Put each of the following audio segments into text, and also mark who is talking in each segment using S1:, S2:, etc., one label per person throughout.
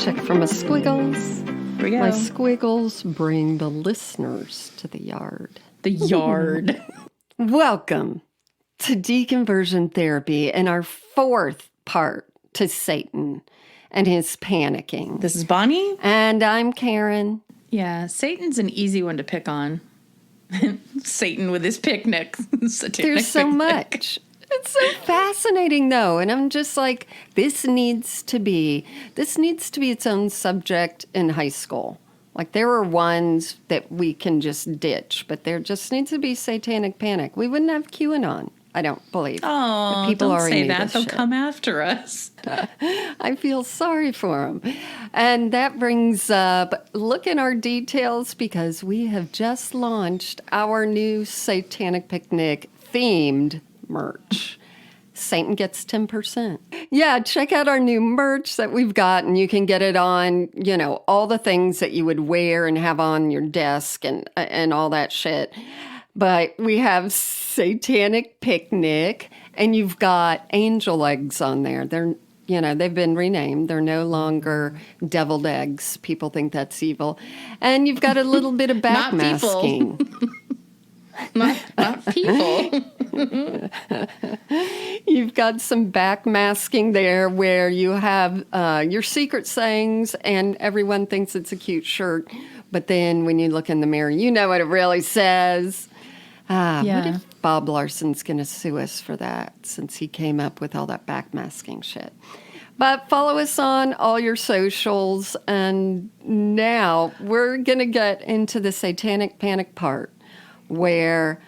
S1: Check for my squiggles.
S2: Here we go.
S1: My squiggles bring the listeners to the yard.
S2: The yard.
S1: Welcome to Deconversion Therapy and our fourth part to Satan and his panicking.
S2: This is Bonnie.
S1: And I'm Karen.
S2: Yeah, Satan's an easy one to pick on. Satan with his picnic.
S1: There's so much. It's so fascinating, though. And I'm just like, this needs to be its own subject in high school. Like, there are ones that we can just ditch, but there just needs to be Satanic Panic. We wouldn't have QAnon, I don't believe.
S2: Oh,
S1: people
S2: don't
S1: already
S2: say
S1: knew
S2: that.
S1: this
S2: They'll
S1: shit.
S2: come after us.
S1: I feel sorry for them. And that brings up, look in our details, because we have just launched our new Satanic Picnic themed merch. Satan gets 10%. Yeah, check out our new merch that we've got, and you can get it on, all the things that you would wear and have on your desk and all that shit. But we have Satanic Picnic, and you've got angel eggs on there. They've been renamed. They're no longer deviled eggs. People think that's evil. And you've got a little bit of backmasking.
S2: Not people.
S1: You've got some backmasking there where you have your secret sayings, and everyone thinks it's a cute shirt. But then when you look in the mirror, you know what it really says. What if Bob Larson's going to sue us for that, since he came up with all that backmasking shit? But follow us on all your socials. And now we're going to get into the Satanic Panic part, where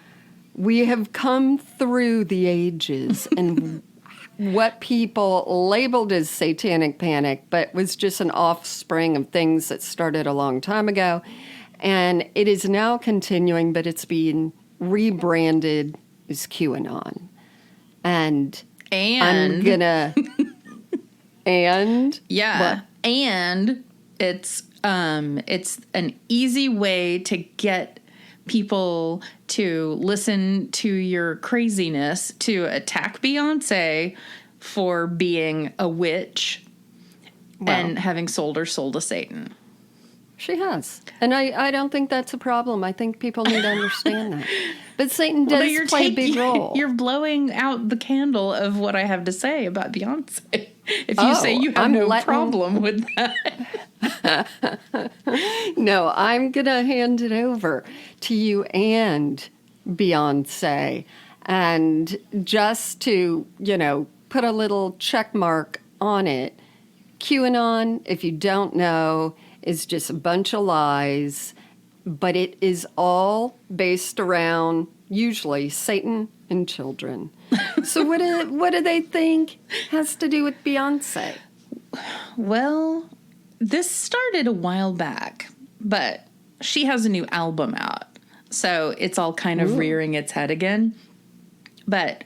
S1: we have come through the ages and what people labeled as Satanic Panic, but was just an offspring of things that started a long time ago. And it is now continuing, but it's being rebranded as QAnon. And I'm gonna... And?
S2: Yeah.
S1: What?
S2: And it's an easy way to get people to listen to your craziness, to attack Beyonce for being a witch and having sold her soul to Satan.
S1: She has. And I don't think that's a problem. I think people need to understand that. But Satan does play a big role.
S2: You're blowing out the candle of what I have to say about Beyonce. If you say you have no problem with that.
S1: No, I'm going to hand it over to you and Beyonce. And just to, put a little check mark on it, QAnon, if you don't know, is just a bunch of lies, but it is all based around, usually, Satan and children. So what do they think has to do with Beyonce?
S2: Well, this started a while back, but she has a new album out, so it's all kind of rearing its head again. But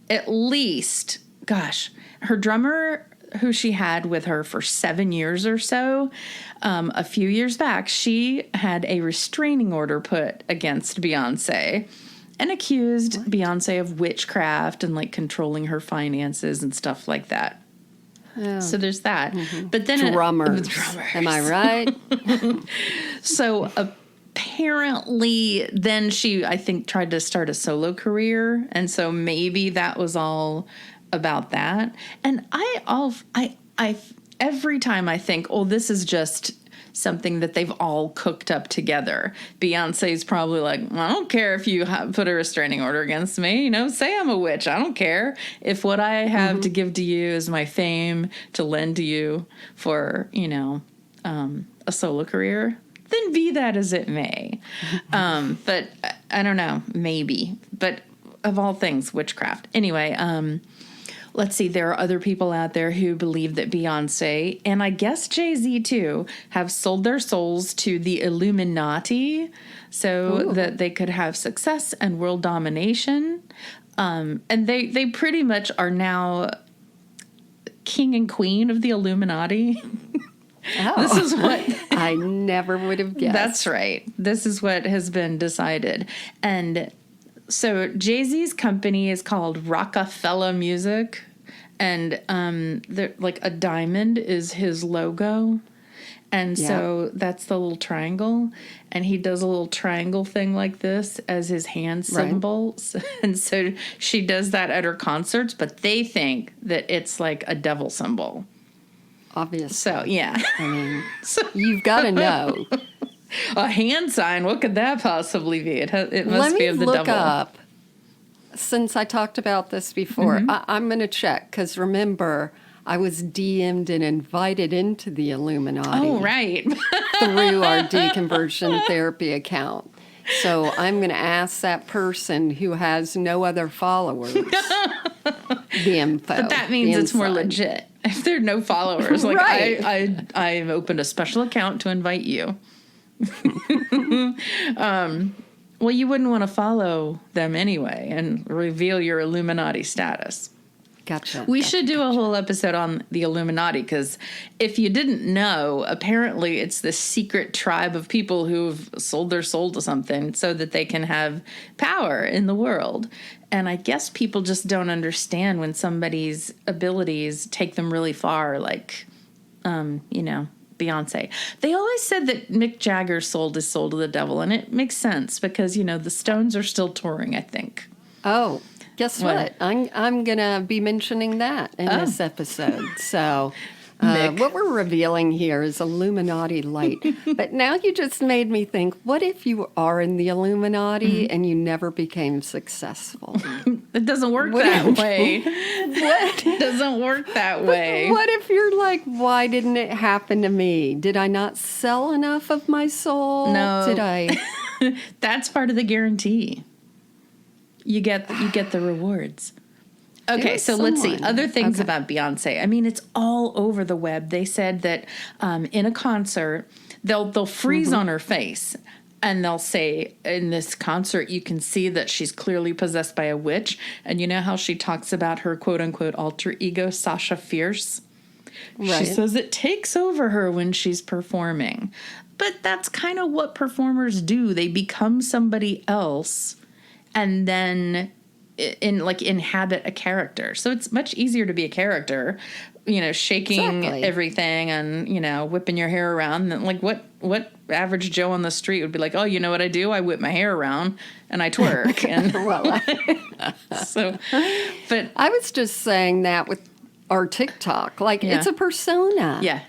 S2: at least, gosh, her drummer, who she had with her for 7 years or so, a few years back, she had a restraining order put against Beyonce and accused Beyonce of witchcraft and controlling her finances and stuff like that. Oh. So there's that. Mm-hmm. But then
S1: drummers. Am I right?
S2: So apparently then she, I think, tried to start a solo career. And so maybe that was all about that. And I every time I think, this is just something that they've all cooked up together. Beyonce's probably like, I don't care if you put a restraining order against me. Say I'm a witch. I don't care if what I have to give to you is my fame to lend to you for, a solo career. Then be that as it may. But I don't know, maybe. But of all things, witchcraft. Anyway, let's see, there are other people out there who believe that Beyonce, and I guess Jay-Z too, have sold their souls to the Illuminati so that they could have success and world domination. And they pretty much are now king and queen of the Illuminati.
S1: Oh.
S2: This is what...
S1: I never would have guessed.
S2: That's right. This is what has been decided. And so Jay-Z's company is called Rockefeller Music, and a diamond is his logo. And so that's the little triangle. And he does a little triangle thing like this as his hand symbols. Right. And so she does that at her concerts, but they think that it's like a devil symbol.
S1: Obviously.
S2: So, yeah.
S1: I mean, you've got to know.
S2: A hand sign, what could that possibly be? It must be of the devil.
S1: Let me look up, since I talked about this before, I'm going to check, because remember, I was DM'd and invited into the Illuminati.
S2: Oh, right.
S1: Through our Deconversion Therapy account. So I'm going to ask that person who has no other followers the info.
S2: But that means it's more legit. If there are no followers, like
S1: right.
S2: I've opened a special account to invite you. Well, you wouldn't want to follow them anyway and reveal your Illuminati status.
S1: Gotcha.
S2: We should do a whole episode on the Illuminati, because if you didn't know, apparently it's this secret tribe of people who've sold their soul to something so that they can have power in the world. And I guess people just don't understand when somebody's abilities take them really far, like, Beyonce. They always said that Mick Jagger sold his soul to the devil, and it makes sense because, the Stones are still touring, I think.
S1: Oh, guess what? I'm going to be mentioning that in this episode. So what we're revealing here is Illuminati light. But now you just made me think, what if you are in the Illuminati and you never became successful?
S2: It doesn't work that way. What? It doesn't work that way.
S1: What if you're like, why didn't it happen to me? Did I not sell enough of my soul?
S2: No.
S1: Did I?
S2: That's part of the guarantee. You get the rewards. Okay, so let's see. Other things about Beyonce. I mean, it's all over the web. They said that in a concert, they'll freeze on her face, and they'll say, in this concert, you can see that she's clearly possessed by a witch. And you know how she talks about her quote-unquote alter ego, Sasha Fierce? Right. She says it takes over her when she's performing. But that's kind of what performers do. They become somebody else and then inhabit a character. So it's much easier to be a character, shaking everything and, whipping your hair around. And like what average Joe on the street would be like, oh, you know what I do? I whip my hair around and I twerk. And but
S1: I was just saying that with our TikTok, it's a persona.
S2: Yeah.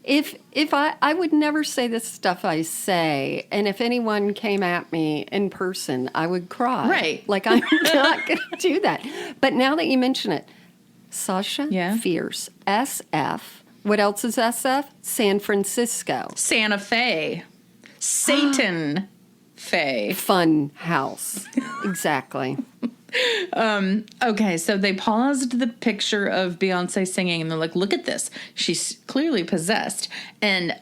S1: If I would never say the stuff I say, and if anyone came at me in person, I would cry.
S2: Right.
S1: Like, I'm not going to do that. But now that you mention it, Sasha Fierce, SF. What else is SF? San Francisco.
S2: Santa Fe. Satan Fe.
S1: Fun house. Exactly.
S2: Okay, so they paused the picture of Beyonce singing, and they're like, look at this. She's clearly possessed. And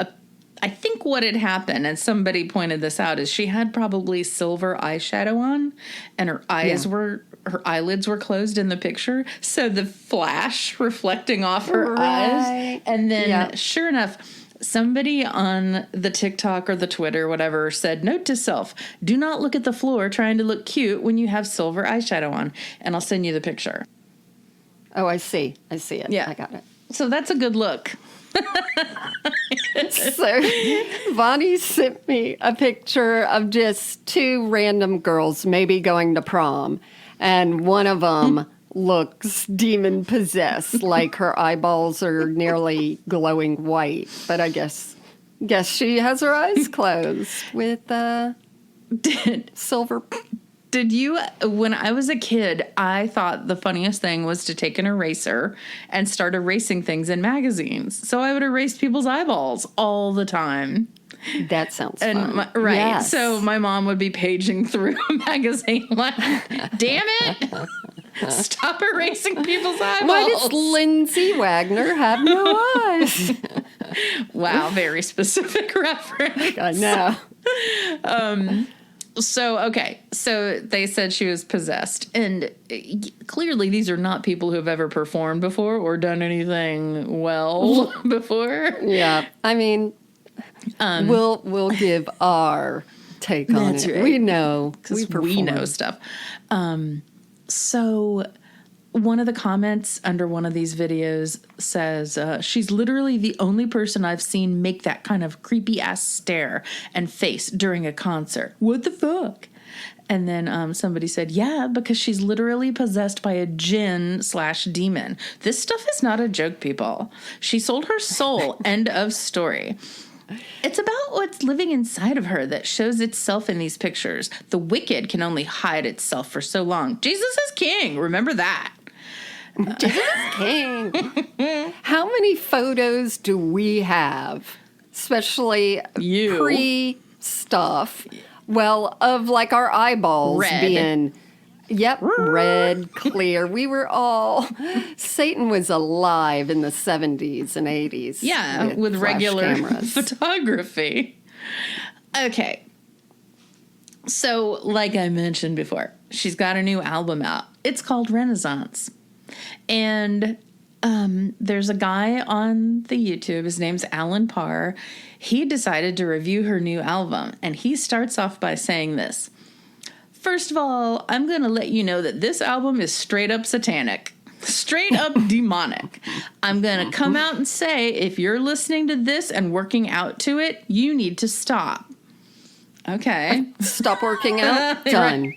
S2: I think what had happened, and somebody pointed this out, is she had probably silver eyeshadow on, and her eyelids were closed in the picture. So the flash reflecting off her eyes. And then, sure enough, somebody on the TikTok or the Twitter, whatever, said, note to self, do not look at the floor trying to look cute when you have silver eyeshadow on. And I'll send you the picture.
S1: Oh, I see it.
S2: Yeah.
S1: I got it.
S2: So that's a good look.
S1: So Bonnie sent me a picture of just two random girls maybe going to prom. And one of them looks demon possessed, like her eyeballs are nearly glowing white. But I guess she has her eyes closed with silver.
S2: Did you, when I was a kid, I thought the funniest thing was to take an eraser and start erasing things in magazines. So I would erase people's eyeballs all the time.
S1: That sounds fun.
S2: Right.
S1: Yes.
S2: So my mom would be paging through a magazine like, damn it. Stop erasing people's eyeballs.
S1: Why does Lindsay Wagner have no eyes?
S2: Wow, very specific reference.
S1: I know.
S2: So they said she was possessed. And clearly these are not people who have ever performed before or done anything well before.
S1: Yeah. I mean, we'll give our take on it.
S2: Right.
S1: We know.
S2: Because we know stuff. So one of the comments under one of these videos says, she's literally the only person I've seen make that kind of creepy ass stare and face during a concert. What the fuck? And then somebody said, yeah, because she's literally possessed by a djinn/demon. This stuff is not a joke, people. She sold her soul. End of story. It's about what's living inside of her that shows itself in these pictures. The wicked can only hide itself for so long. Jesus is king. Remember that.
S1: Jesus is king. How many photos do we have, especially
S2: You.
S1: pre-stuff? Well, of like our eyeballs
S2: Red.
S1: being, red, clear. We were all, Satan was alive in the 70s and 80s.
S2: Yeah, with
S1: flash
S2: regular
S1: cameras.
S2: photography. Okay. So, like I mentioned before, she's got a new album out. It's called Renaissance. And there's a guy on the YouTube. His name's Alan Parr. He decided to review her new album. And he starts off by saying this. First of all, I'm going to let you know that this album is straight up satanic. Straight up demonic. I'm going to come out and say, if you're listening to this and working out to it, you need to stop. Okay.
S1: Stop working out. Done.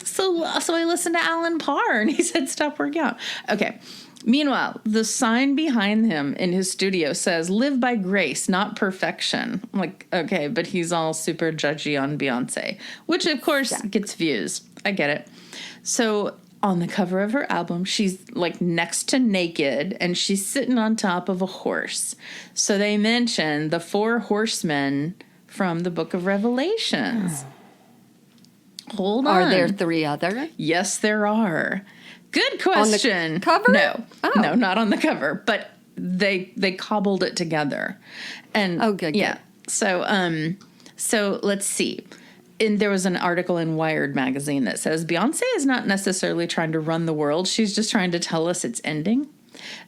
S2: So I listened to Alan Parr and he said, stop working out. Okay. Meanwhile, the sign behind him in his studio says, live by grace, not perfection. I'm like, okay, but he's all super judgy on Beyonce, which of course gets views. I get it. So on the cover of her album, she's like next to naked and she's sitting on top of a horse. So they mention the 4 horsemen from the book of Revelations. Hold on.
S1: Are there 3 other?
S2: Yes, there are. Good question.
S1: On the cover?
S2: No.
S1: Oh.
S2: No, not on the cover, but they cobbled it together. And
S1: good.
S2: Yeah. So let's see. There was an article in Wired magazine that says Beyonce is not necessarily trying to run the world. She's just trying to tell us it's ending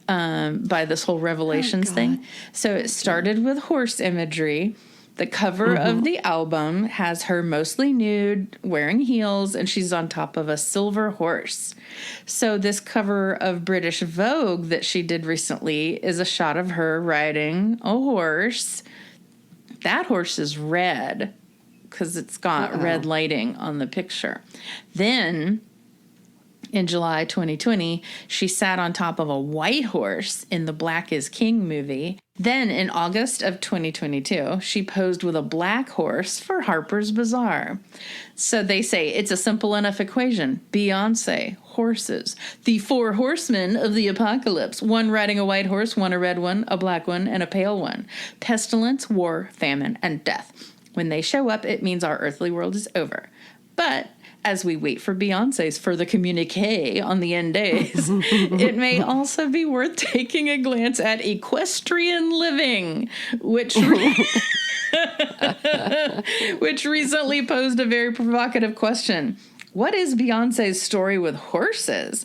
S2: by this whole Revelations thing. So it started with horse imagery. The cover of the album has her mostly nude, wearing heels, and she's on top of a silver horse. So this cover of British Vogue that she did recently is a shot of her riding a horse. That horse is red because it's got red lighting on the picture. Then in July 2020, she sat on top of a white horse in the Black is King movie. Then in August of 2022, she posed with a black horse for Harper's Bazaar. So they say it's a simple enough equation. Beyonce, horses. The 4 horsemen of the apocalypse. One riding a white horse, one a red one, a black one, and a pale one. Pestilence, war, famine, and death. When they show up, it means our earthly world is over. But as we wait for Beyonce's further communique on the end days, it may also be worth taking a glance at equestrian living, which recently posed a very provocative question. What is Beyonce's story with horses?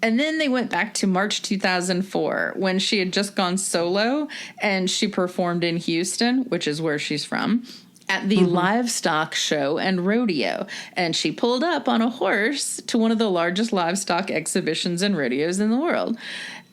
S2: And then they went back to March 2004 when she had just gone solo and she performed in Houston, which is where she's from, at the livestock show and rodeo. And she pulled up on a horse to one of the largest livestock exhibitions and rodeos in the world.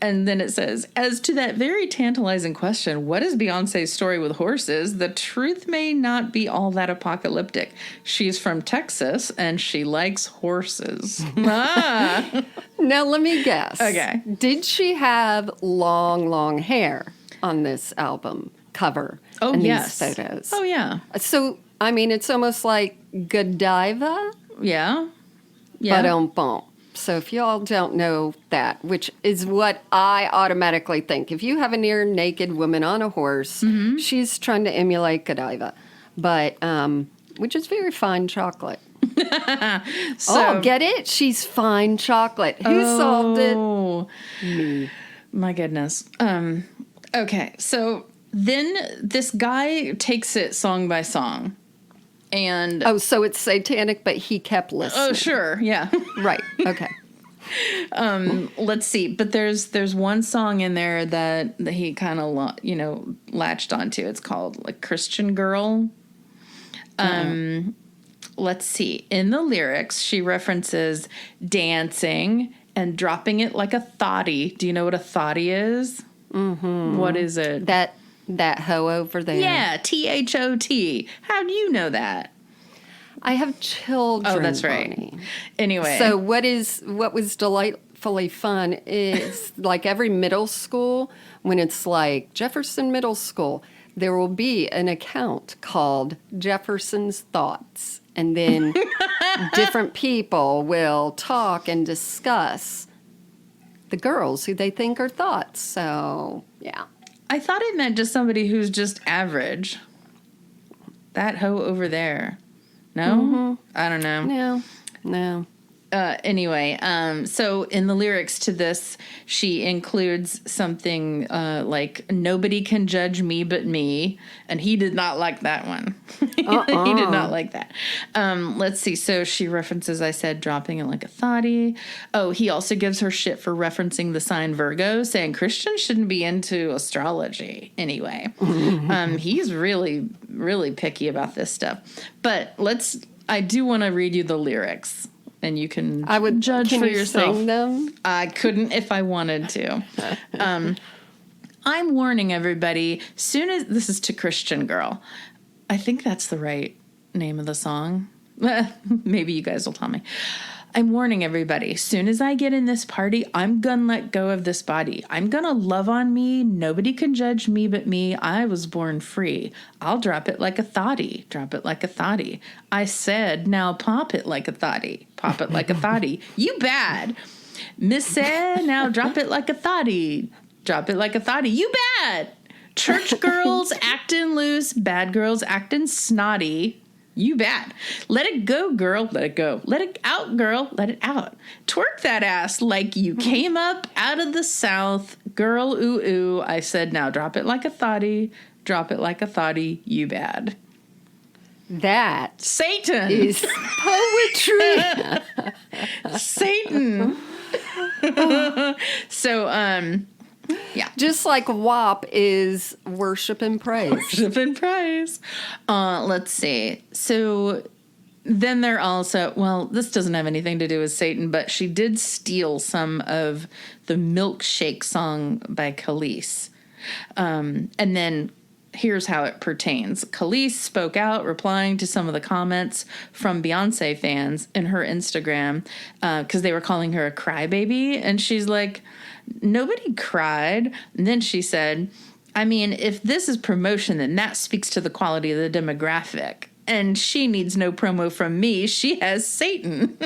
S2: And then it says, as to that very tantalizing question, what is Beyonce's story with horses? The truth may not be all that apocalyptic. She's from Texas and she likes horses.
S1: Now let me guess.
S2: Okay.
S1: Did she have long hair on this album cover?
S2: Oh,
S1: and
S2: yes.
S1: These photos.
S2: Oh, yeah.
S1: So, I mean, it's almost like Godiva.
S2: Yeah.
S1: But So if y'all don't know that, which is what I automatically think. If you have a near naked woman on a horse, she's trying to emulate Godiva. But, which is very fine chocolate. Get it? She's fine chocolate. Who solved it? Me.
S2: My goodness. Okay, so then this guy takes it song by song. And
S1: so it's satanic, but he kept listening.
S2: Oh, sure, yeah.
S1: Right, okay.
S2: Let's see. But there's one song in there that he kind of, latched onto. It's called, like, Christian Girl. Let's see. In the lyrics, she references dancing and dropping it like a thotty. Do you know what a thotty is? Mm-hmm. What is it?
S1: That hoe over there.
S2: Yeah, THOT. How do you know that?
S1: I have children.
S2: Oh, that's right.
S1: Bonnie.
S2: Anyway.
S1: So what was delightfully fun is like every middle school, when it's like Jefferson Middle School, there will be an account called Jefferson's Thoughts. And then different people will talk and discuss the girls who they think are thoughts. So, yeah.
S2: I thought it meant just somebody who's just average. That hoe over there. No?
S1: Mm-hmm.
S2: I don't know.
S1: No.
S2: Anyway, so in the lyrics to this, she includes something like, nobody can judge me but me. And he did not like that one. He did not like that. Let's see. So she references, I said, dropping it like a thotty. Oh, he also gives her shit for referencing the sign Virgo, saying Christians shouldn't be into astrology. Anyway, he's really, really picky about this stuff. But I do want to read you the lyrics. And you can judge for yourself.
S1: Sing them?
S2: I couldn't if I wanted to. I'm warning everybody, this is to Christian Girl. I think that's the right name of the song. Maybe you guys will tell me. I'm warning everybody, soon as I get in this party, I'm gonna let go of this body. I'm gonna love on me. Nobody can judge me but me. I was born free. I'll drop it like a thotty. Drop it like a thotty. I said, now pop it like a thotty. Pop it like a thotty. You bad. Miss said, now drop it like a thotty. Drop it like a thotty. You bad. Church girls acting loose. Bad girls acting snotty. You bad. Let it go, girl. Let it go. Let it out, girl. Let it out. Twerk that ass like you came up out of the South. Girl, ooh, ooh. I said, now drop it like a thotty. Drop it like a thotty. You bad.
S1: That
S2: Satan
S1: is poetry.
S2: Satan. So, yeah.
S1: Just like WAP is worship and praise.
S2: Worship and praise. Let's see. So then they're also, well, this doesn't have anything to do with Satan, but she did steal some of the Milkshake song by Khalees. And then here's how it pertains. Khalees spoke out, replying to some of the comments from Beyonce fans in her Instagram, because they were calling her a crybaby. And she's like, nobody cried. And then she said, I mean, if this is promotion, then that speaks to the quality of the demographic. And she needs no promo from me. She has Satan.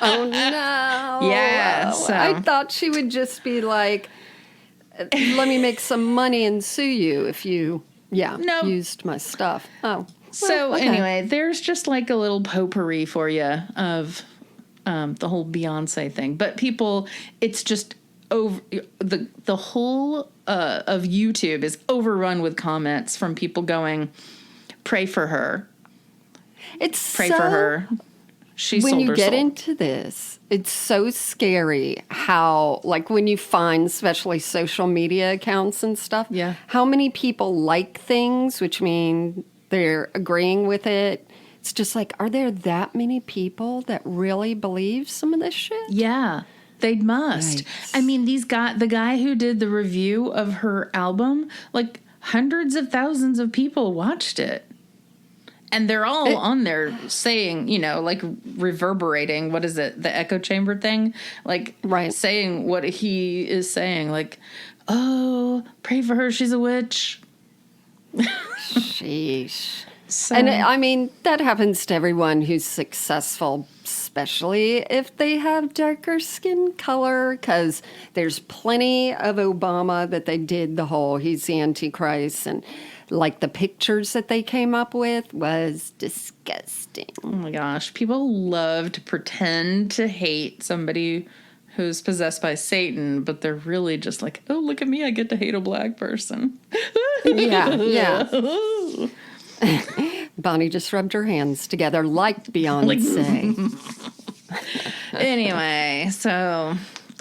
S1: Oh, no.
S2: Yeah. So.
S1: I thought she would just be like, let me make some money and sue you if you, used my stuff. Oh. Well,
S2: so anyway, there's just like a little potpourri for you of the whole Beyonce thing. But people, it's just over the whole of YouTube is overrun with comments from people going, pray for her. Pray for her. She
S1: when
S2: sold
S1: you
S2: her
S1: get
S2: soul.
S1: into this, it's so scary how, like, when you find especially social media accounts and stuff, how many people like things, which mean they're agreeing with it. It's just like, are there that many people that really believe some of this shit?
S2: Yeah, they must.
S1: Yikes.
S2: I mean, the guy who did the review of her album, like hundreds of thousands of people watched it. And they're all on there saying, like reverberating, what is it, the echo chamber thing? Like saying what he is saying, like, oh, pray for her, she's a witch.
S1: Sheesh.
S2: So,
S1: and I mean, that happens to everyone who's successful, especially if they have darker skin color, because there's plenty of Obama that they did the whole, he's the Antichrist, and like the pictures that they came up with was disgusting.
S2: Oh my gosh. People love to pretend to hate somebody who's possessed by Satan, but they're really just like, oh, look at me, I get to hate a black person.
S1: Yeah. Bonnie just rubbed her hands together like Beyonce.
S2: Anyway, so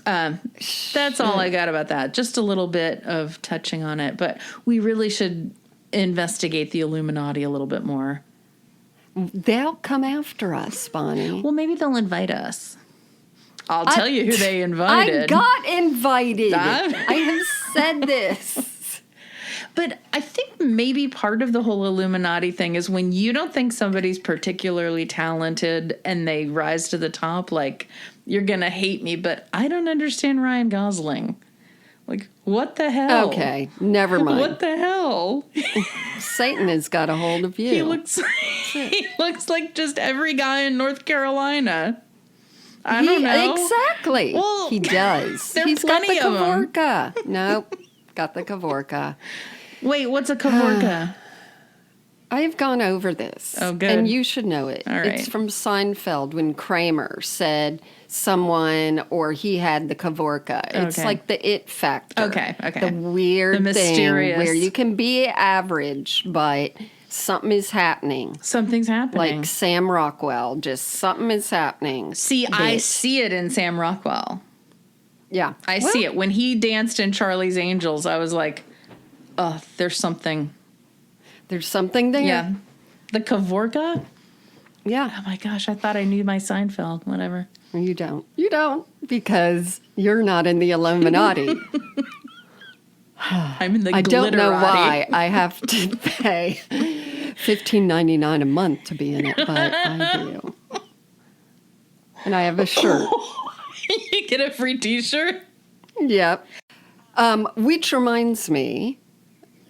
S2: that's all I got about that. Just a little bit of touching on it, but we really should investigate the Illuminati a little bit more.
S1: They'll come after us, Bonnie.
S2: Well, maybe they'll invite us. I'll tell you who they
S1: I
S2: invited.
S1: got invited.
S2: Huh?
S1: I have said this.
S2: But I think maybe part of the whole Illuminati thing is when you don't think somebody's particularly talented and they rise to the top, like, you're going to hate me, but I don't understand Ryan Gosling. Like, what the hell?
S1: Okay, never mind.
S2: What the hell?
S1: Satan has got a hold of you.
S2: He looks like just every guy in North Carolina. I don't know.
S1: Exactly.
S2: Well,
S1: he does.
S2: there are
S1: He's got the
S2: plenty of 'em.
S1: Kavorka. Nope. Got the Kavorka.
S2: Wait, what's a Kavorka?
S1: I've gone over this.
S2: Oh, good.
S1: And you should know it.
S2: All right.
S1: It's from Seinfeld when Kramer said someone or he had the Kavorka. It's
S2: Okay.
S1: like the it factor.
S2: Okay.
S1: The weird
S2: The mysterious.
S1: thing where you can be average, but something is happening.
S2: Something's happening.
S1: Like Sam Rockwell, just something is happening.
S2: See, I
S1: Bitch.
S2: see it in Sam Rockwell.
S1: Yeah.
S2: I see it. When he danced in Charlie's Angels, I was like, oh, there's something.
S1: There's something there.
S2: Yeah. The Kavorka?
S1: Yeah.
S2: Oh my gosh, I thought I knew my Seinfeld. Whatever.
S1: You don't. You don't because you're not in the Illuminati.
S2: I'm in the
S1: I don't know
S2: glitterati.
S1: why I have to pay $15.99 a month to be in it, but I do. And I have a shirt.
S2: You get a free t-shirt?
S1: Yep. Which reminds me,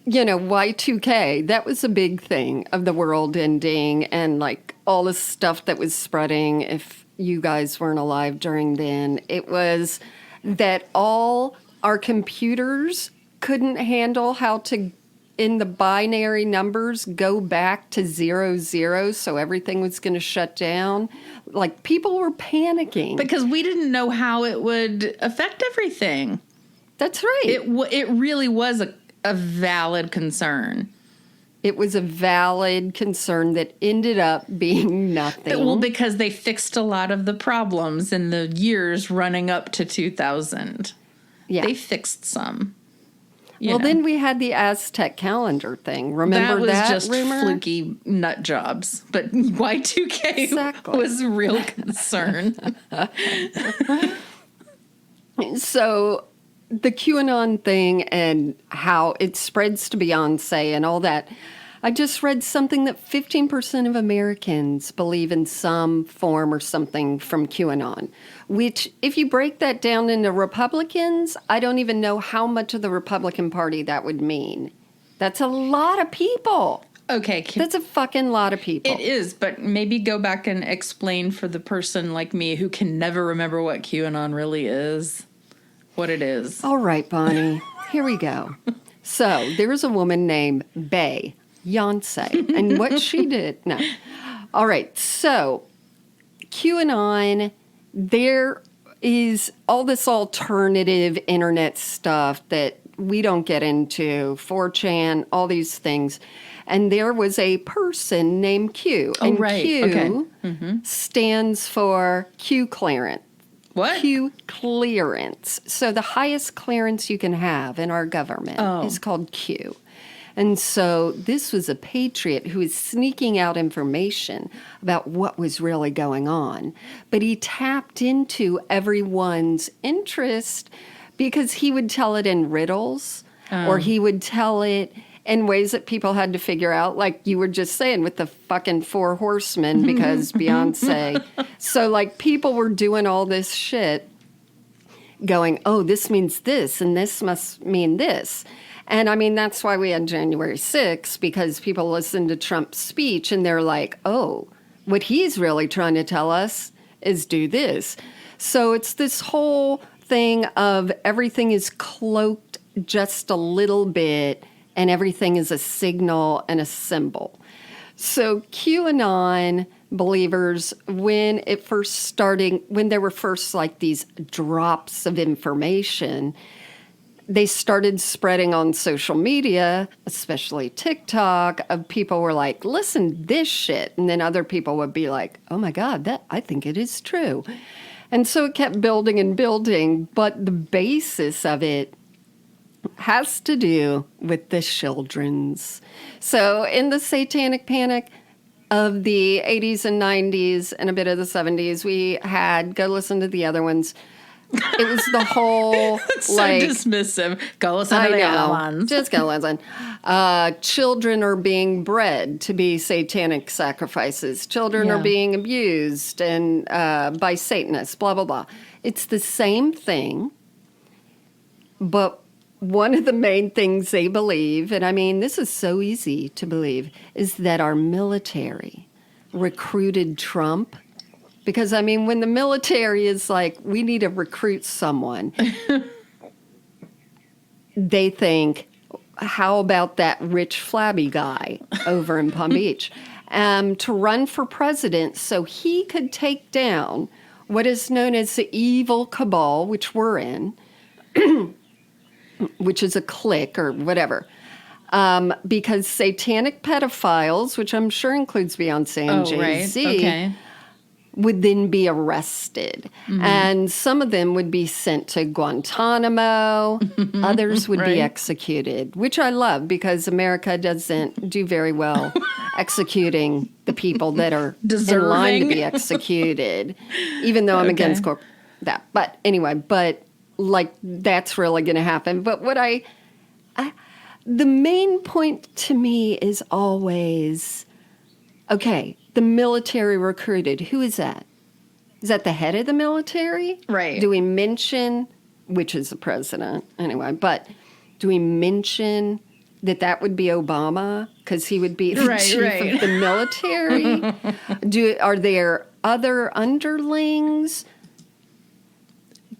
S1: Y2K, that was a big thing of the world ending and like all the stuff that was spreading. If you guys weren't alive during then, it was that all our computers couldn't handle how to, in the binary numbers, go back to 00, so everything was going to shut down. Like, people were panicking.
S2: Because we didn't know how it would affect everything.
S1: That's right.
S2: It really was a valid concern.
S1: It was a valid concern that ended up being nothing.
S2: Well, because they fixed a lot of the problems in the years running up to 2000.
S1: Yeah.
S2: They fixed some.
S1: Well, then we had the Aztec calendar thing. Remember that
S2: was just
S1: rumor?
S2: fluky nut jobs. But Y2K
S1: Exactly.
S2: was a real concern.
S1: So the QAnon thing and how it spreads to Beyonce and all that. I just read something that 15% of Americans believe in some form or something from QAnon, which if you break that down into Republicans, I don't even know how much of the Republican Party that would mean. That's a lot of people.
S2: Okay.
S1: That's a fucking lot of people.
S2: It is, but maybe go back and explain for the person like me who can never remember what QAnon really is, what it is.
S1: All right, Bonnie, here we go. So there was a woman named Beyonce, and what she did, no. All right, so QAnon, there is all this alternative internet stuff that we don't get into, 4chan, all these things. And there was a person named Q.
S2: Oh,
S1: and
S2: right.
S1: Q
S2: Okay.
S1: stands for Q clearance.
S2: What?
S1: Q clearance. So the highest clearance you can have in our government is called Q. And so this was a patriot who was sneaking out information about what was really going on. But he tapped into everyone's interest because he would tell it in riddles or he would tell it in ways that people had to figure out, like you were just saying with the fucking Four Horsemen because Beyonce. So like people were doing all this shit going, oh, this means this and this must mean this. And I mean, that's why we had January 6th, because people listened to Trump's speech and they're like, oh, what he's really trying to tell us is do this. So it's this whole thing of everything is cloaked just a little bit and everything is a signal and a symbol. So QAnon believers, when there were first like these drops of information, they started spreading on social media, especially TikTok, of people were like, listen, this shit. And then other people would be like, oh my God, I think it is true. And so it kept building and building, but the basis of it has to do with the children's. So in the Satanic Panic, of the 80s and 90s and a bit of the 70s. We had, go listen to the other ones. It was the whole,
S2: So dismissive. Go listen to the other ones.
S1: Just go listen. Children are being bred to be satanic sacrifices. Children are being abused and by Satanists, blah, blah, blah. It's the same thing, but one of the main things they believe, and I mean, this is so easy to believe, is that our military recruited Trump. Because, I mean, when the military is like, we need to recruit someone, they think, how about that rich, flabby guy over in Palm Beach to run for president so he could take down what is known as the evil cabal, which we're in, which is a clique or whatever. Because satanic pedophiles, which I'm sure includes Beyonce and Jay-Z,
S2: right. Okay.
S1: would then be arrested. Mm-hmm. And some of them would be sent to Guantanamo. Others would be executed, which I love because America doesn't do very well executing the people that are in line to be executed, even though I'm against that. But anyway, like that's really going to happen. But what the main point to me is always, okay, the military recruited. Who is that? Is that the head of the military?
S2: Right.
S1: Do we mention, which is the president anyway, but do we mention that would be Obama? Because he would be the chief of the military? Are there other underlings?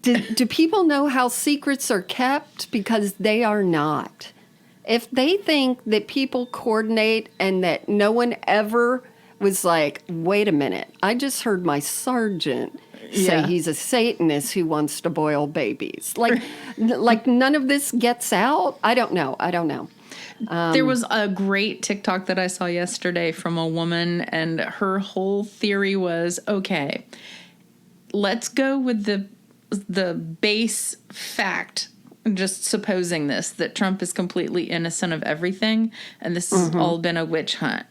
S1: Do people know how secrets are kept? Because they are not. If they think that people coordinate and that no one ever was like, wait a minute, I just heard my sergeant say he's a Satanist who wants to boil babies. Like none of this gets out? I don't know.
S2: There was a great TikTok that I saw yesterday from a woman, and her whole theory was, okay, let's go with the base fact, just supposing this, that Trump is completely innocent of everything, and this has all been a witch hunt.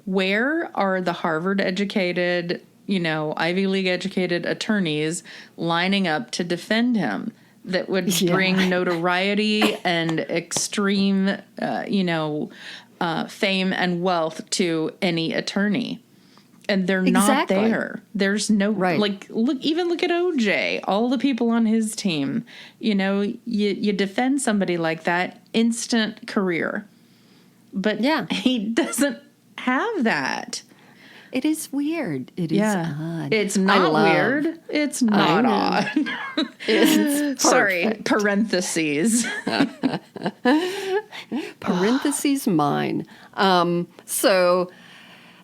S2: Where are the Harvard-educated, Ivy League-educated attorneys lining up to defend him that would bring notoriety and extreme, fame and wealth to any attorney? And they're not there. There's no, look at OJ, all the people on his team. You defend somebody like that, instant career. But he doesn't have that.
S1: It is weird. It is odd.
S2: It's not weird. It's not odd.
S1: It's
S2: sorry, parentheses.
S1: Parentheses mine. So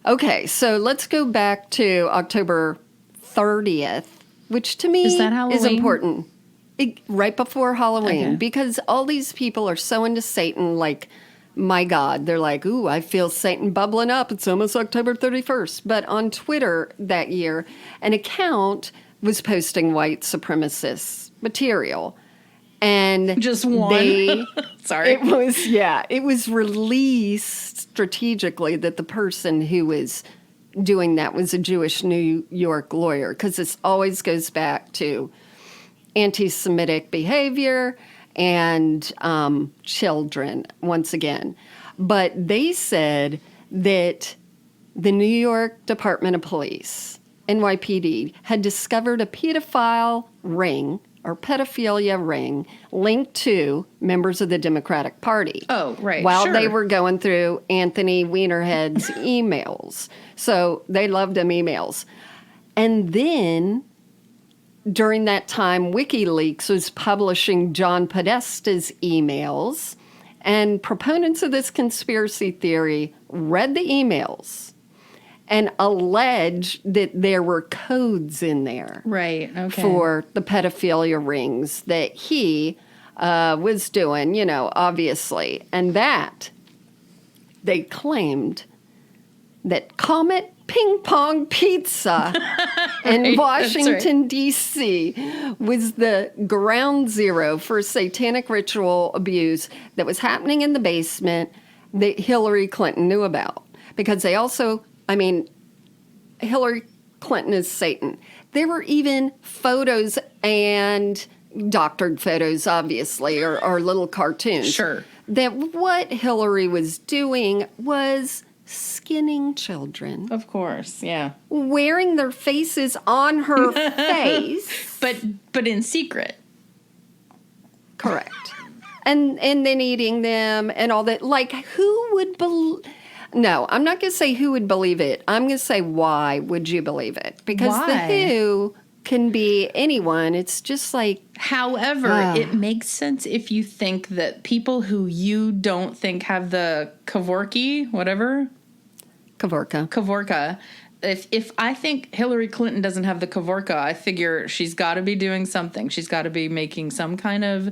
S1: let's go back to October 30th, which to me is important. Right before Halloween, because all these people are so into Satan, like, my God, they're like, ooh, I feel Satan bubbling up. It's almost October 31st. But on Twitter that year, an account was posting white supremacist material. And
S2: just one. Sorry.
S1: It was released strategically that the person who was doing that was a Jewish New York lawyer, because this always goes back to anti-Semitic behavior and children, once again. But they said that the New York Department of Police, NYPD, had discovered a pedophile ring or pedophilia ring linked to members of the Democratic Party.
S2: Oh, right.
S1: While they were going through Anthony Weinerhead's emails. So they loved them emails. And then during that time, WikiLeaks was publishing John Podesta's emails, and proponents of this conspiracy theory read the emails and alleged that there were codes in there for the pedophilia rings that he was doing, obviously. And that they claimed that Comet Ping Pong Pizza in Washington, D.C. was the ground zero for satanic ritual abuse that was happening in the basement that Hillary Clinton knew about. Because they also I mean, Hillary Clinton is Satan. There were even photos and doctored photos, obviously, or little cartoons.
S2: Sure.
S1: That what Hillary was doing was skinning children,
S2: Of course, yeah.
S1: wearing their faces on her face.
S2: But in secret.
S1: Correct. And then eating them and all that. Like, who would believe... No, I'm not going to say who would believe it. I'm going to say why would you believe it? Because
S2: Why?
S1: the who can be anyone. It's just like...
S2: However, it makes sense if you think that people who you don't think have the Kavorka, if I think Hillary Clinton doesn't have the Kavorka, I figure she's got to be doing something. She's got to be making some kind of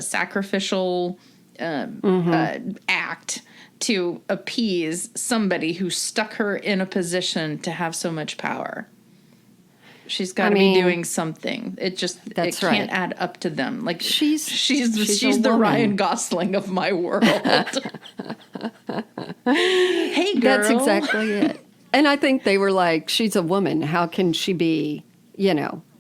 S2: sacrificial act to appease somebody who stuck her in a position to have so much power. She's got to be doing something. It can't add up to them. Like she's the Ryan Gosling of my world. Hey, girl.
S1: That's exactly it. And I think they were like, she's a woman. How can she be,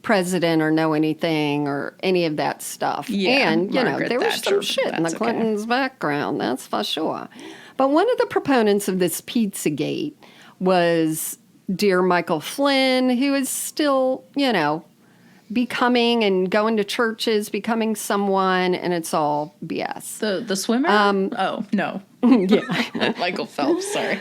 S1: president or know anything or any of that stuff?
S2: Yeah,
S1: and,
S2: Margaret
S1: there was some
S2: Thatcher,
S1: shit in the
S2: that's
S1: Clintons' background. That's for sure. But one of the proponents of this Pizzagate was dear Michael Flynn, who is still, becoming and going to churches, becoming someone, and it's all BS.
S2: The swimmer? Oh, no.
S1: Yeah.
S2: Michael Phelps, sorry.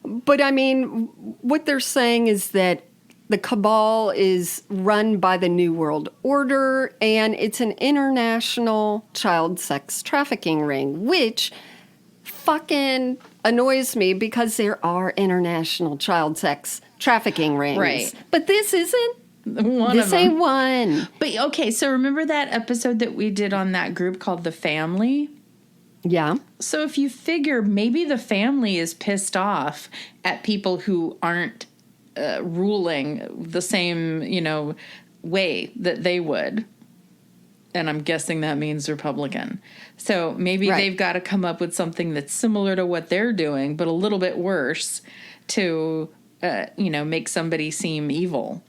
S1: But I mean, what they're saying is that the cabal is run by the New World Order, and it's an international child sex trafficking ring, which fucking annoys me because there are international child sex trafficking rings.
S2: Right.
S1: But this isn't.
S2: This
S1: ain't one.
S2: But okay, so remember that episode that we did on that group called The Family?
S1: Yeah.
S2: So if you figure maybe the family is pissed off at people who aren't ruling the same, way that they would. And I'm guessing that means Republican. So maybe they've got to come up with something that's similar to what they're doing, but a little bit worse to, make somebody seem evil.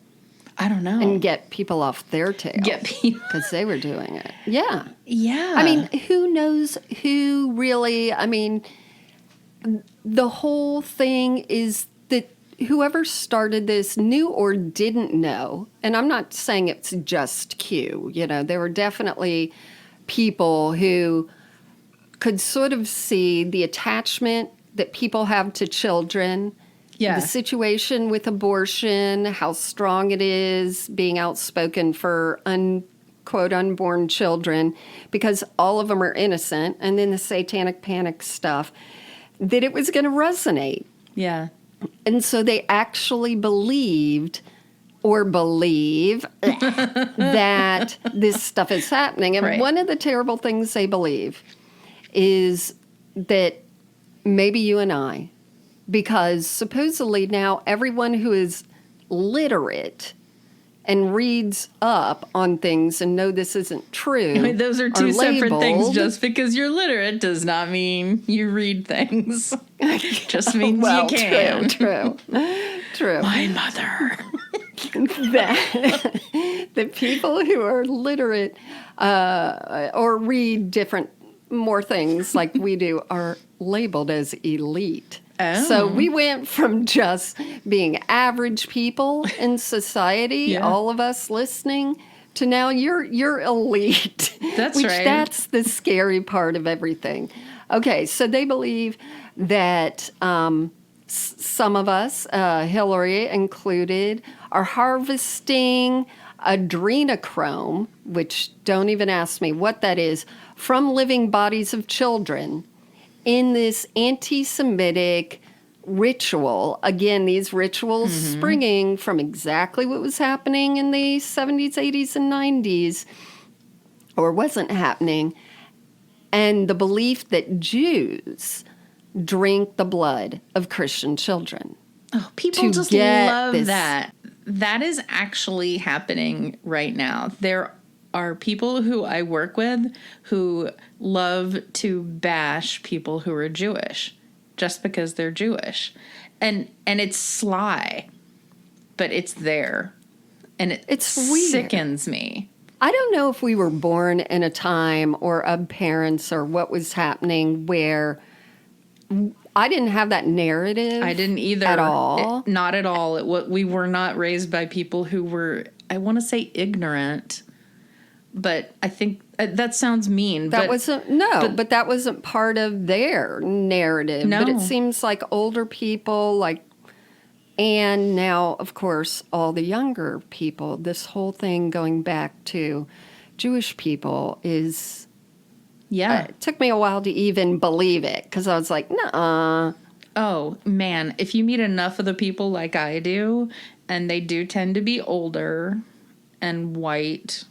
S2: I don't know.
S1: And get people off their tail.
S2: Get people.
S1: Because they were doing it. Yeah.
S2: Yeah.
S1: I mean, who knows who really, the whole thing is that whoever started this knew or didn't know, and I'm not saying it's just Q, there were definitely people who could sort of see the attachment that people have to children.
S2: Yeah.
S1: The situation with abortion, how strong it is, being outspoken for quote unborn children, because all of them are innocent, and then the Satanic Panic stuff, that it was going to resonate.
S2: Yeah.
S1: And so they actually believed or believe that this stuff is happening. And one of the terrible things they believe is that maybe you and I, because supposedly now everyone who is literate and reads up on things and know this isn't true.
S2: I mean, those are two separate things.
S1: labeled.
S2: Just because you're literate does not mean you read things. Just means
S1: Well,
S2: you can.
S1: True.
S2: My mother.
S1: that the people who are literate or read more things like we do are labeled as elite.
S2: Oh.
S1: So we went from just being average people in society, all of us listening, to now you're elite.
S2: That's
S1: which
S2: right.
S1: That's the scary part of everything. Okay, so they believe that some of us, Hillary included, are harvesting adrenochrome, which don't even ask me what that is, from living bodies of children in this anti-Semitic ritual. Again, these rituals springing from exactly what was happening in the 70s, 80s, and 90s, or wasn't happening, and the belief that Jews drink the blood of Christian children.
S2: Oh, people just
S1: get
S2: love
S1: this.
S2: that. That is actually happening right now. There are people who I work with who love to bash people who are Jewish just because they're Jewish. and it's sly, but it's there, and it's
S1: weird.
S2: sickens me.
S1: I don't know if we were born in a time or of parents or what was happening where I didn't have that narrative.
S2: I didn't either.
S1: At all.
S2: Not at all. We were not raised by people who were, I want to say, ignorant. But I think that sounds mean.
S1: That but that wasn't part of their narrative.
S2: No.
S1: But it seems like older people, and now, of course, all the younger people, this whole thing going back to Jewish people is...
S2: Yeah.
S1: It took me a while to even believe it because I was like, nuh-uh.
S2: Oh, man. If you meet enough of the people like I do, and they do tend to be older and white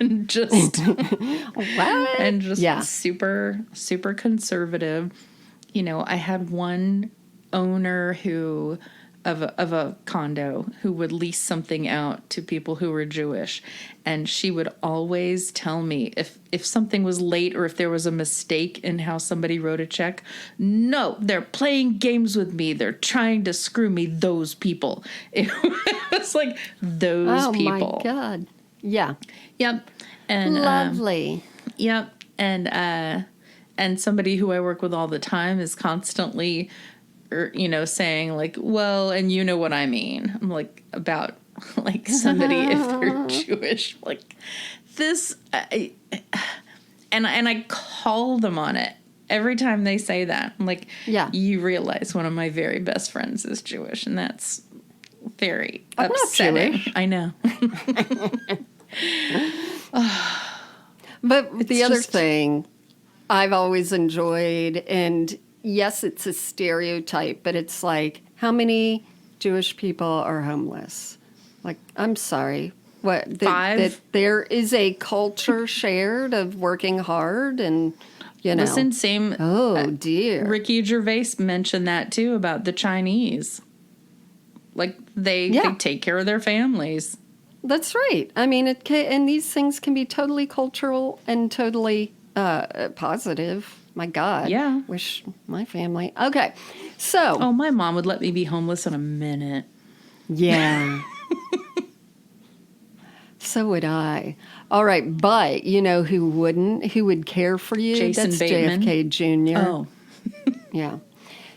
S2: and just...
S1: What?
S2: And just super, super conservative. You know, I had one owner who... Of a condo who would lease something out to people who were Jewish. And she would always tell me if something was late or if there was a mistake in how somebody wrote a check. No, they're playing games with me. They're trying to screw me, those people. It was like those people.
S1: Oh, my God. Yeah.
S2: Yep. And
S1: lovely.
S2: Yep. And somebody who I work with all the time is constantly... Or, saying like, well, and you know what I mean. I'm like, about like somebody if they're Jewish, like this, and I call them on it every time they say that. I'm like,
S1: yeah,
S2: you realize one of my very best friends is Jewish, and that's very
S1: I'm
S2: upsetting.
S1: not Jewish.
S2: I know.
S1: But the other thing I've always enjoyed, and yes, it's a stereotype, but it's like, how many Jewish people are homeless? Like, I'm sorry. What?
S2: 5?
S1: That there is a culture shared of working hard and,
S2: Listen, same.
S1: Oh, dear.
S2: Ricky Gervais mentioned that, too, about the Chinese. Like, they take care of their families.
S1: That's right. I mean, and these things can be totally cultural and totally positive. My God.
S2: Yeah.
S1: Wish my family. Okay. So.
S2: Oh, my mom would let me be homeless in a minute.
S1: Yeah. So would I. All right. But you know who wouldn't? Who would care for you?
S2: Jason
S1: That's
S2: Bateman.
S1: JFK Jr.
S2: Oh.
S1: Yeah.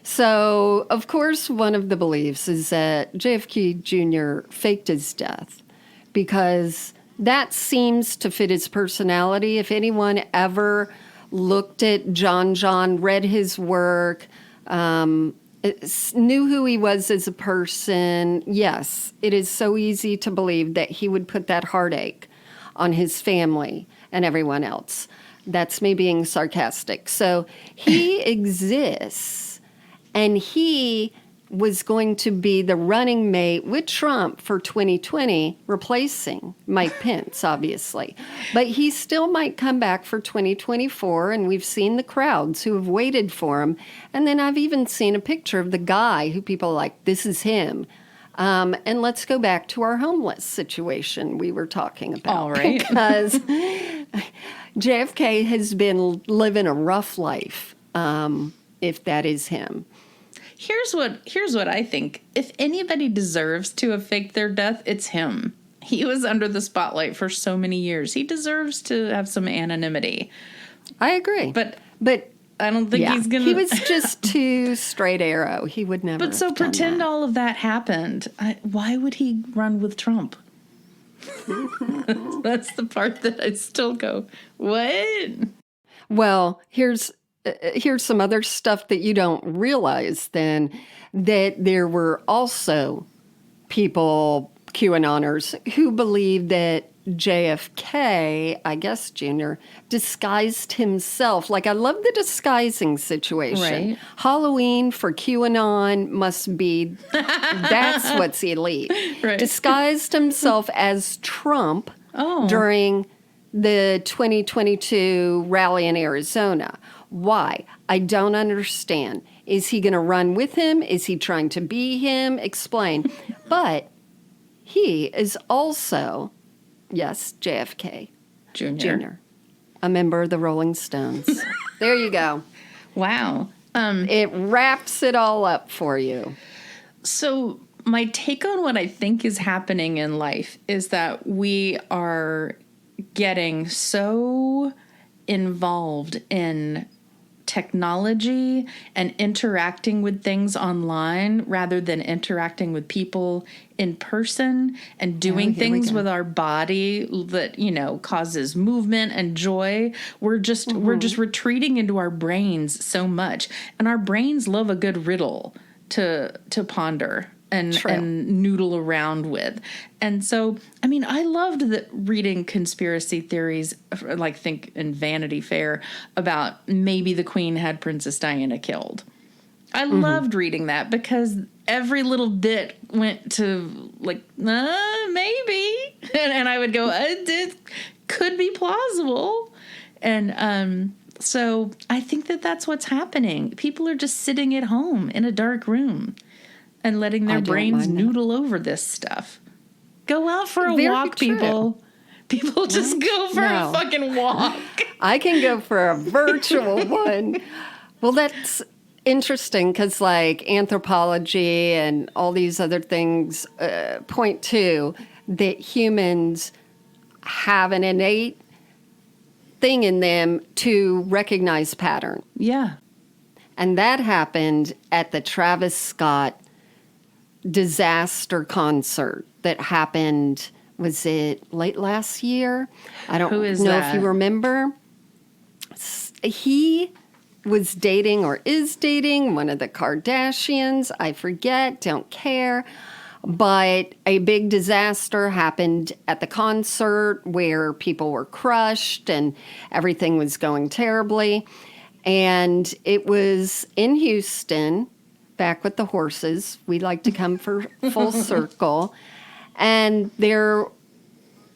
S1: So, of course, one of the beliefs is that JFK Jr. faked his death because that seems to fit his personality. If anyone ever looked at John, read his work, knew who he was as a person, yes, it is so easy to believe that he would put that heartache on his family and everyone else. That's me being sarcastic. So he exists, and he was going to be the running mate with Trump for 2020, replacing Mike Pence, obviously. But he still might come back for 2024, and we've seen the crowds who have waited for him. And then I've even seen a picture of the guy who people are like, this is him. And let's go back to our homeless situation we were talking about.
S2: All right.
S1: Because JFK has been living a rough life, if that is him.
S2: Here's what I think. If anybody deserves to have faked their death, it's him. He was under the spotlight for so many years. He deserves to have some anonymity.
S1: I agree.
S2: But
S1: I
S2: don't think he's going to...
S1: He was just too straight arrow. He would never
S2: But so pretend all of that happened. Why would he run with Trump? That's the part that I still go, what?
S1: Well, here's some other stuff that you don't realize then, that there were also people, QAnoners, who believed that JFK, I guess Jr., disguised himself. Like, I love the disguising situation.
S2: Right.
S1: Halloween for QAnon must be, that's what's elite.
S2: Right.
S1: Disguised himself as Trump during the 2022 rally in Arizona. Why? I don't understand. Is he going to run with him? Is he trying to be him? Explain. But he is also, yes, JFK Jr., a member of the Rolling Stones. There you go.
S2: Wow.
S1: It wraps it all up for you.
S2: So my take on what I think is happening in life is that we are getting so involved in technology and interacting with things online rather than interacting with people in person and doing things with our body that, you know, causes movement and joy. We're just retreating into our brains so much, and our brains love a good riddle to ponder and noodle around with. And so, I mean, I loved reading conspiracy theories, like think in Vanity Fair, about maybe the Queen had Princess Diana killed. I loved reading that because every little bit went to like, maybe. And I would go, it could be plausible. And so I think that's what's happening. People are just sitting at home in a dark room and letting their brains noodle over this stuff. Go out for a walk, people. People just go for a fucking walk.
S1: I can go for a virtual one. Well, that's interesting because, like, anthropology and all these other things point to that humans have an innate thing in them to recognize pattern.
S2: Yeah.
S1: And that happened at the Travis Scott disaster concert that happened, was it late last year? I don't know if you remember. He was dating or is dating one of the Kardashians. I forget, don't care. But a big disaster happened at the concert where people were crushed and everything was going terribly. And it was in Houston, back with the horses. We like to come for full circle. And there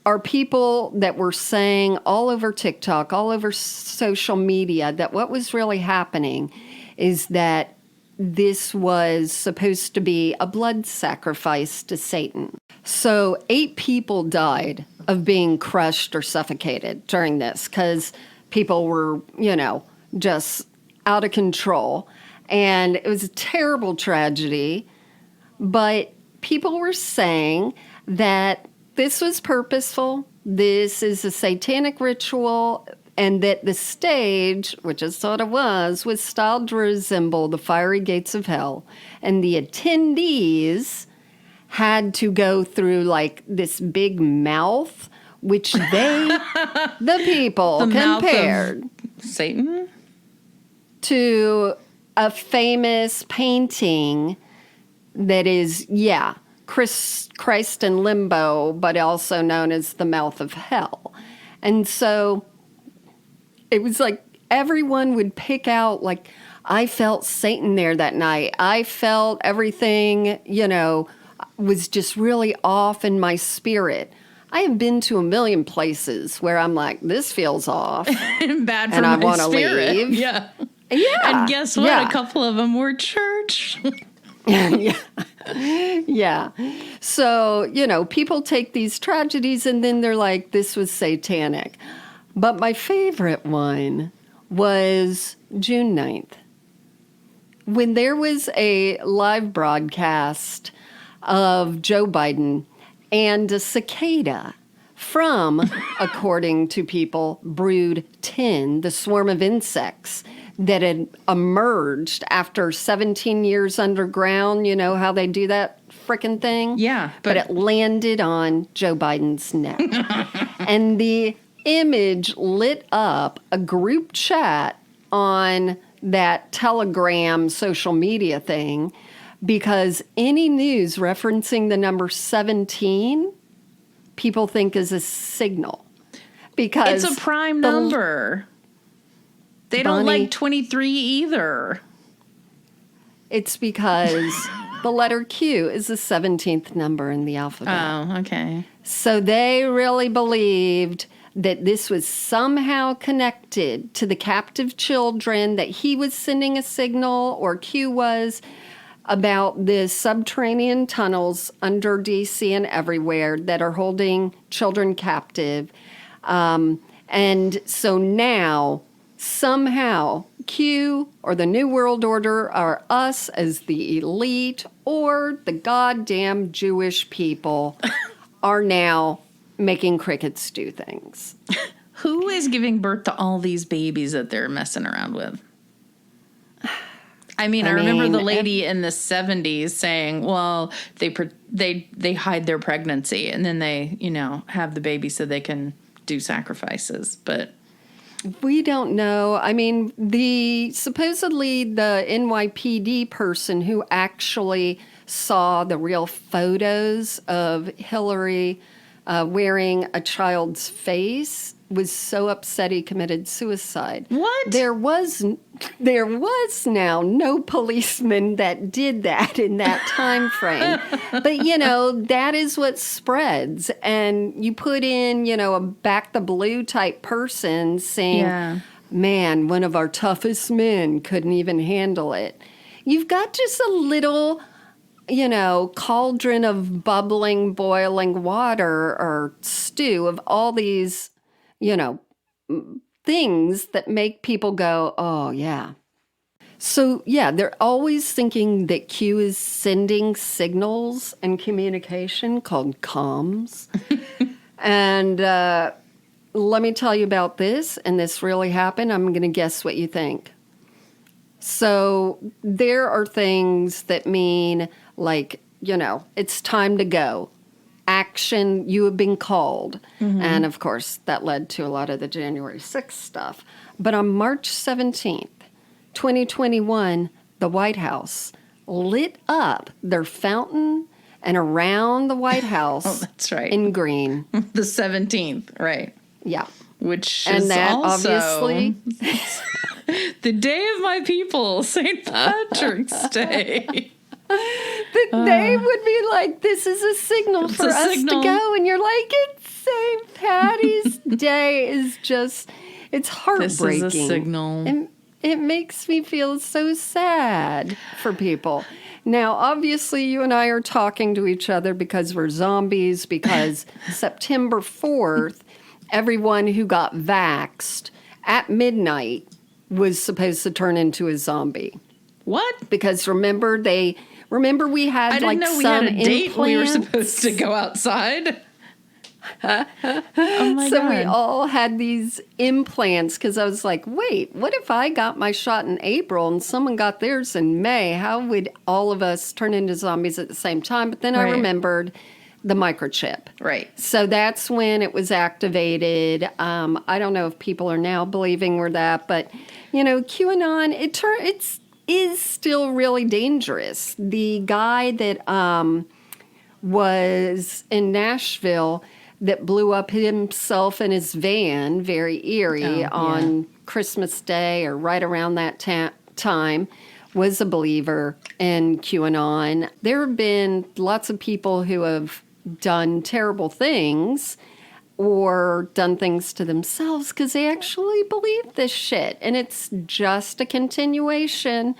S1: are people that were saying all over TikTok, all over social media, that what was really happening is that this was supposed to be a blood sacrifice to Satan. So 8 people died of being crushed or suffocated during this because people were, you know, just out of control. And it was a terrible tragedy. But people were saying that this was purposeful. This is a satanic ritual. And that the stage, which it sort of was styled to resemble the fiery gates of hell. And the attendees had to go through like this big mouth, which the people compared
S2: mouth of Satan
S1: to a famous painting that is, Christ in limbo, but also known as the mouth of hell. And so it was like everyone would pick out, like, I felt Satan there that night. I felt everything, you know, was just really off in my spirit. I have been to a million places where I'm like, this feels off.
S2: Bad for
S1: and I
S2: my
S1: want to
S2: spirit.
S1: leave.
S2: Yeah.
S1: Yeah.
S2: And guess what?
S1: Yeah.
S2: A couple of them were church.
S1: Yeah. So, you know, people take these tragedies and then they're like, this was satanic. But my favorite one was June 9th, when there was a live broadcast of Joe Biden and a cicada from, according to people, Brood 10, the swarm of insects that had emerged after 17 years underground. You know how they do that frickin' thing?
S2: Yeah.
S1: But it landed on Joe Biden's neck. And the image lit up a group chat on that Telegram social media thing, because any news referencing the number 17, people think is a signal. Because
S2: it's a prime number. They don't like 23 either.
S1: It's because the letter Q is the 17th number in the alphabet.
S2: Oh, okay.
S1: So they really believed that this was somehow connected to the captive children, that he was sending a signal, or Q was, about the subterranean tunnels under DC and everywhere that are holding children captive. And so now, somehow, Q or the New World Order are us as the elite, or the goddamn Jewish people are now making crickets do things.
S2: Who is giving birth to all these babies that they're messing around with? I remember the lady in the 70s saying, well, they hide their pregnancy and then they, have the baby so they can do sacrifices. But
S1: we don't know. Supposedly the NYPD person who actually saw the real photos of Hillary wearing a child's face was so upset he committed suicide.
S2: What?
S1: There was now no policeman that did that in that time frame. But, that is what spreads. And you put in, a back the blue type person saying, man, one of our toughest men couldn't even handle it. You've got just a little, cauldron of bubbling, boiling water or stew of all these things that make people go, oh, yeah. So, they're always thinking that Q is sending signals and communication called comms. And let me tell you about this, and this really happened. I'm going to guess what you think. So, there are things that mean, like, it's time to go. Action, you have been called. Mm-hmm. And of course, that led to a lot of the January 6th stuff. But on March 17th, 2021, the White House lit up their fountain and around the White House
S2: that's right.
S1: in green.
S2: The 17th, right.
S1: Yeah.
S2: Which
S1: and
S2: is
S1: that
S2: also
S1: obviously
S2: the day of my people, St. Patrick's Day.
S1: They would be like, this is a signal for us to go. And you're like, it's St. Patty's Day is just, it's heartbreaking.
S2: This is a signal.
S1: And it makes me feel so sad for people. Now, obviously, you and I are talking to each other because we're zombies, because September 4th, everyone who got vaxxed at midnight was supposed to turn into a zombie.
S2: What?
S1: Because remember we had
S2: I didn't know we had a date we were supposed to go outside. Oh my
S1: so
S2: God.
S1: we all had these implants because I was like, wait, what if I got my shot in April and someone got theirs in May? How would all of us turn into zombies at the same time? But then I remembered the microchip.
S2: Right.
S1: So that's when it was activated. I don't know if people are now believing we're that, but QAnon, it's is still really dangerous. The guy that was in Nashville that blew up himself in his van, very eerie, on Christmas Day or right around that time, was a believer in QAnon. There have been lots of people who have done terrible things or done things to themselves because they actually believe this shit. And it's just a continuation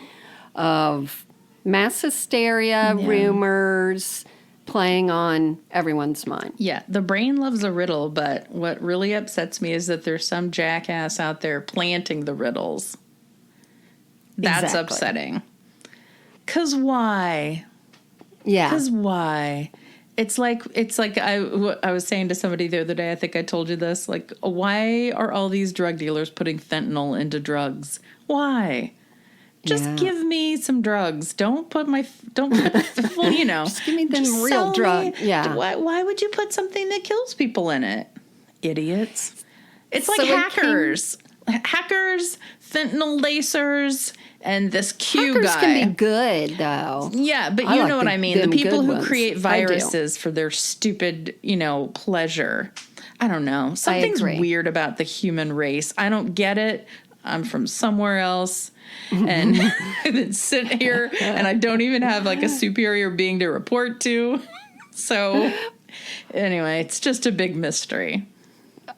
S1: of mass hysteria, rumors, playing on everyone's mind.
S2: Yeah, the brain loves a riddle, but what really upsets me is that there's some jackass out there planting the riddles. That's upsetting. 'Cause why?
S1: Yeah.
S2: 'Cause why? It's like I was saying to somebody the other day, I think I told you this, like, why are all these drug dealers putting fentanyl into drugs? Why? Just give me some drugs. Don't put full,
S1: Just give me them real drugs. Yeah.
S2: Why would you put something that kills people in it? Idiots. It's like
S1: So
S2: hackers. Hackers, fentanyl lacers, and this Q
S1: Hackers
S2: guy.
S1: can be good, though.
S2: Yeah, but
S1: I
S2: you
S1: like
S2: know what I mean. The
S1: them
S2: people
S1: good
S2: who
S1: ones.
S2: create
S1: I do.
S2: viruses for their stupid, pleasure. I don't know. Something's
S1: agree.
S2: weird about the human race. I don't get it. I'm from somewhere else. And then sit here and I don't even have like a superior being to report to. So anyway, it's just a big mystery.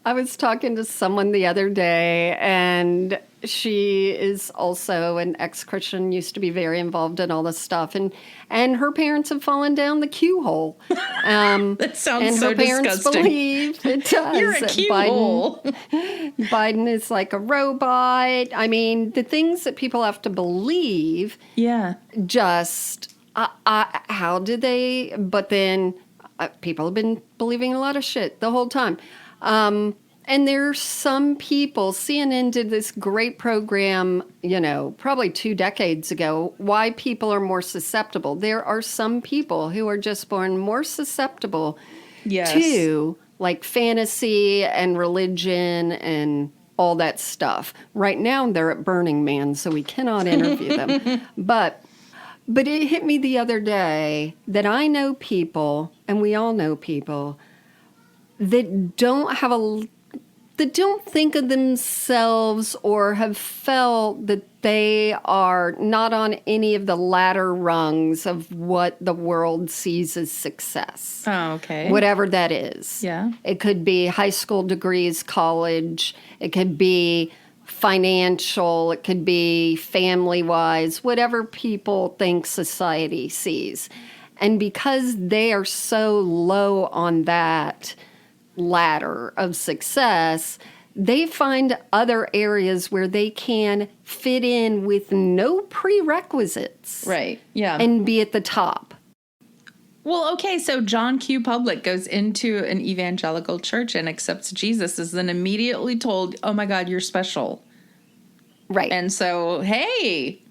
S1: I was talking to someone the other day, and she is also an ex-Christian, used to be very involved in all this stuff, and her parents have fallen down the Q hole.
S2: That sounds
S1: And
S2: so
S1: her parents
S2: disgusting.
S1: believe it does.
S2: You're a
S1: that
S2: Q hole.
S1: Biden is like a robot. I mean, the things that people have to believe,
S2: Yeah.
S1: just how did they? But then people have been believing a lot of shit the whole time. And there's some people, CNN did this great program, probably 2 decades ago, why people are more susceptible. There are some people who are just born more susceptible
S2: Yes.
S1: to like fantasy and religion and all that stuff. Right now they're at Burning Man, so we cannot interview them. But it hit me the other day that I know people, and we all know people, that don't think of themselves or have felt that they are not on any of the ladder rungs of what the world sees as success.
S2: Oh, okay.
S1: Whatever that is.
S2: Yeah.
S1: It could be high school degrees, college. It could be financial. It could be family-wise, whatever people think society sees. And because they are so low on that ladder of success, they find other areas where they can fit in with no prerequisites.
S2: Right. Yeah.
S1: And be at the top.
S2: Well, okay, so John Q. Public goes into an evangelical church and accepts Jesus, is then immediately told, oh my God, you're special.
S1: Right.
S2: And so, hey,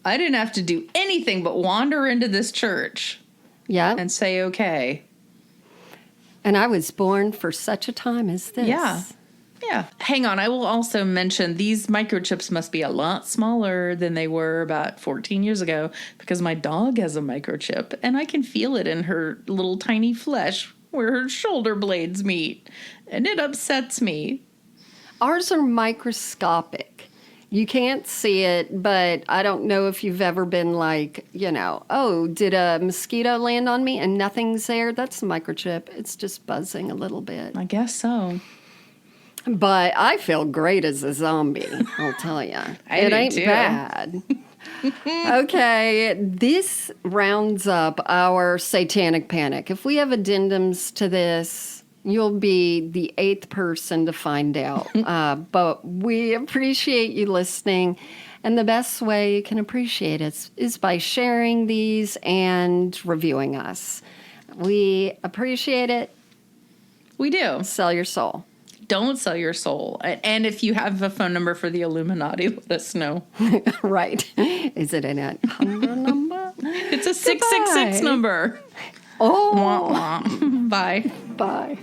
S2: I didn't have to do anything but wander into this church
S1: yeah.
S2: and say, okay.
S1: And I was born for such a time as this.
S2: Yeah. Yeah. Hang on. I will also mention these microchips must be a lot smaller than they were about 14 years ago because my dog has a microchip and I can feel it in her little tiny flesh where her shoulder blades meet. And it upsets me.
S1: Ours are microscopic. You can't see it, but I don't know if you've ever been like, oh, did a mosquito land on me and nothing's there? That's a microchip. It's just buzzing a little bit.
S2: I guess so.
S1: But I feel great as a zombie, I'll tell you. It
S2: do
S1: ain't
S2: too.
S1: bad. Okay, this rounds up our Satanic Panic. If we have addendums to this, you'll be the 8th person to find out. But we appreciate you listening. And the best way you can appreciate us is by sharing these and reviewing us. We appreciate it.
S2: We do.
S1: Sell your soul.
S2: Don't sell your soul. And if you have a phone number for the Illuminati, let us know.
S1: Right. Is it an 800 number?
S2: It's a 666 number.
S1: Oh.
S2: Wah, wah. Bye.
S1: Bye.